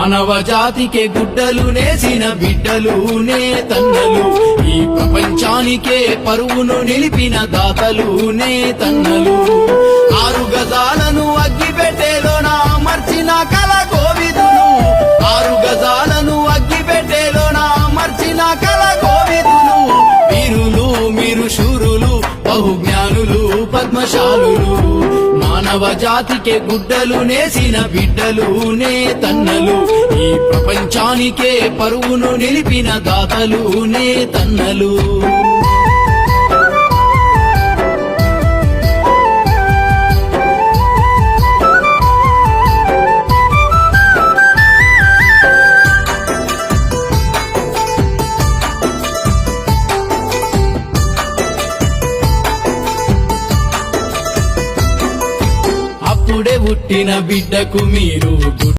మానవ జాతికే గుడ్డలు నేసిన బిడ్డలు నేతన్నలు, ఈ ప్రపంచానికే పరువును నిలిపిన దాతలు నేతన్నలు. 6 గజాలను అగ్గిపెట్టేలోన అమర్చిన కల కోవిదులు, 6 గజాలను అగ్గిపెట్టేలోన అమర్చిన కల కోవిదులు. వీరులు మీరు శూరులు, బహుజ్ఞానులు పద్మశాలులు, మానవ జాతికే గుడ్డలు నేసిన బిడ్డలు నేతన్నలు, ఈ ప్రపంచానికే పరువును నిలిపిన దాతలు నేతన్నలు. అప్పుడే పుట్టిన బిడ్డకు మీరు